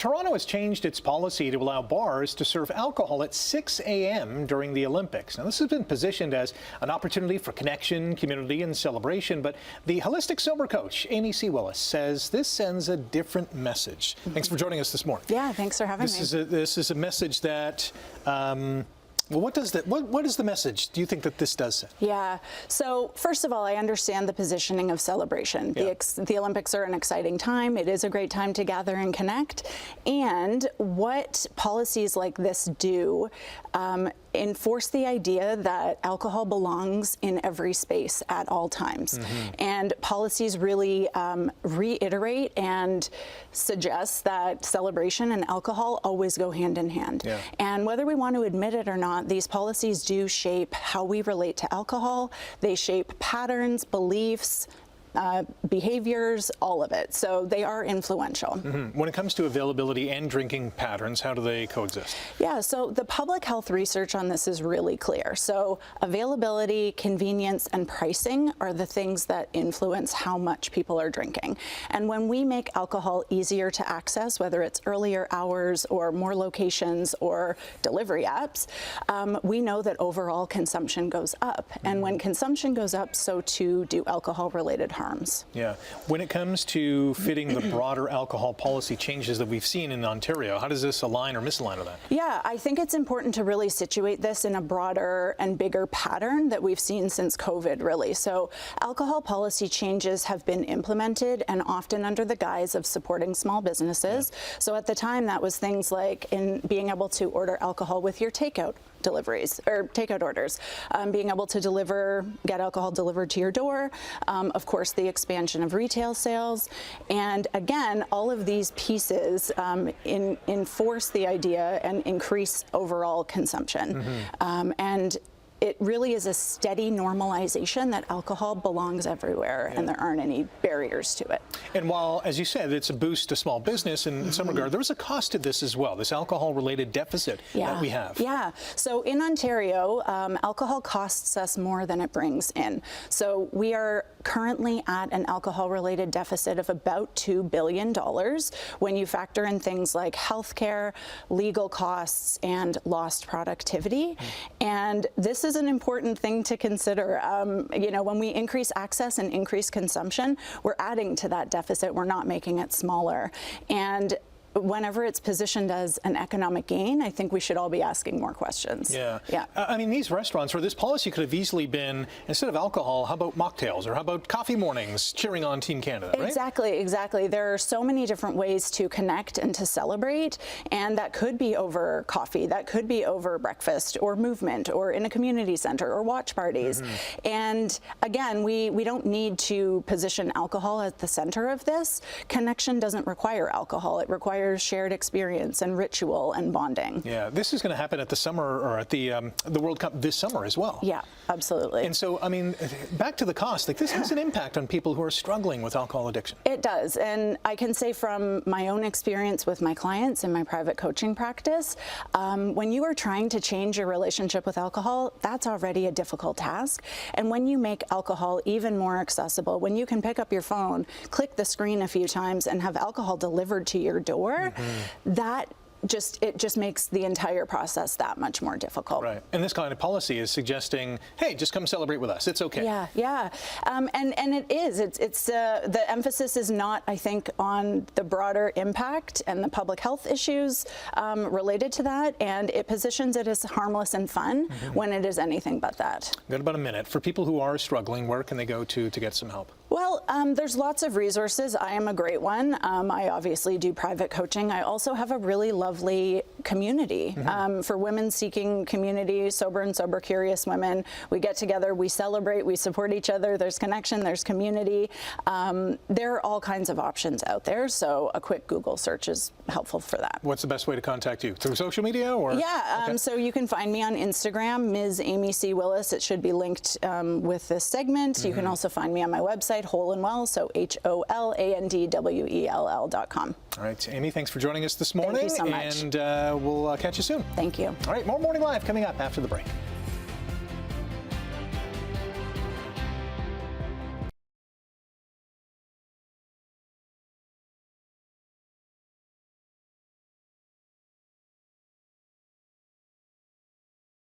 Toronto has changed its policy to allow bars to serve alcohol at 6 a.m. during the Olympics. Now, this has been positioned as an opportunity for connection, community, and celebration, but the holistic sober coach, Amy C. Willis, says this sends a different message. Thanks for joining us this morning. Yeah, thanks for having me. This is a message that well, what is the message do you think that this does say? Yeah. So first of all, I understand the positioning of celebration. Yeah. The Olympics are an exciting time. It is a great time to gather and connect. And what policies like this do enforce the idea that alcohol belongs in every space at all times. And policies really reiterate and suggest that celebration and alcohol always go hand in hand. Yeah. And whether we want to admit it or not, these policies do shape how we relate to alcohol. They shape patterns, beliefs, behaviors, all of it. So they are influential. When it comes to availability and drinking patterns, how do they coexist? Yeah, so the public health research on this is really clear. So availability, convenience, and pricing are the things that influence how much people are drinking. And when we make alcohol easier to access, whether it's earlier hours or more locations or delivery apps, we know that overall consumption goes up. And when consumption goes up, so too do alcohol-related harms. Yeah. When it comes to fitting the broader alcohol policy changes that we've seen in Ontario, how does this align or misalign with that? Yeah, I think it's important to really situate this in a broader and bigger pattern that we've seen since COVID, really. So alcohol policy changes have been implemented and often under the guise of supporting small businesses. Yeah. So at the time, that was things like in being able to order alcohol with your takeout deliveries or takeout orders, being able to get alcohol delivered to your door, of course the expansion of retail sales, and again all of these pieces enforce the idea and increase overall consumption. And it really is a steady normalization that alcohol belongs everywhere and there aren't any barriers to it. And while, as you said, it's a boost to small business in some regard, there is a cost to this as well, this alcohol-related deficit that we have. Yeah. So in Ontario, alcohol costs us more than it brings in. So we are currently at an alcohol-related deficit of about $2 billion when you factor in things like healthcare, legal costs, and lost productivity. And this is an important thing to consider. You know, when we increase access and increase consumption, we're adding to that deficit. We're not making it smaller. And whenever it's positioned as an economic gain, I think we should all be asking more questions. Yeah. Yeah. I mean, these restaurants, or this policy could have easily been, instead of alcohol, how about mocktails, or how about coffee mornings cheering on Team Canada, right? Exactly, exactly. There are so many different ways to connect and to celebrate, and that could be over coffee, that could be over breakfast, or movement, or in a community center, or watch parties. And again, we don't need to position alcohol at the center of this. Connection doesn't require alcohol. It requires shared experience and ritual and bonding. Yeah, this is going to happen at the summer, or at the World Cup this summer as well. Yeah, absolutely. And so, I mean, back to the cost, like this has an impact on people who are struggling with alcohol addiction. It does, and I can say from my own experience with my clients in my private coaching practice, when you are trying to change your relationship with alcohol, that's already a difficult task. And when you make alcohol even more accessible, when you can pick up your phone, click the screen a few times, and have alcohol delivered to your door, it just makes the entire process that much more difficult. Right. And this kind of policy is suggesting, hey, just come celebrate with us. It's okay. Yeah, yeah. And it is. It's the emphasis is not, I think, on the broader impact and the public health issues related to that, and it positions it as harmless and fun when it is anything but that. We've got about a minute. For people who are struggling, where can they go to get some help? Well, there's lots of resources. I am a great one. I obviously do private coaching. I also have a really lovely community for women seeking community, sober and sober curious women. We get together, we celebrate, we support each other. There's connection, there's community. There are all kinds of options out there, so a quick Google search is helpful for that. What's the best way to contact you? Through social media, or? Yeah, okay. So you can find me on Instagram, Ms. Amy C. Willis. It should be linked with this segment. You can also find me on my website, Whole and Well, so HOLANDWELL.com. All right, Amy, thanks for joining us this morning. Thank you so much. And we'll catch you soon. Thank you. All right, more Morning Live coming up after the break.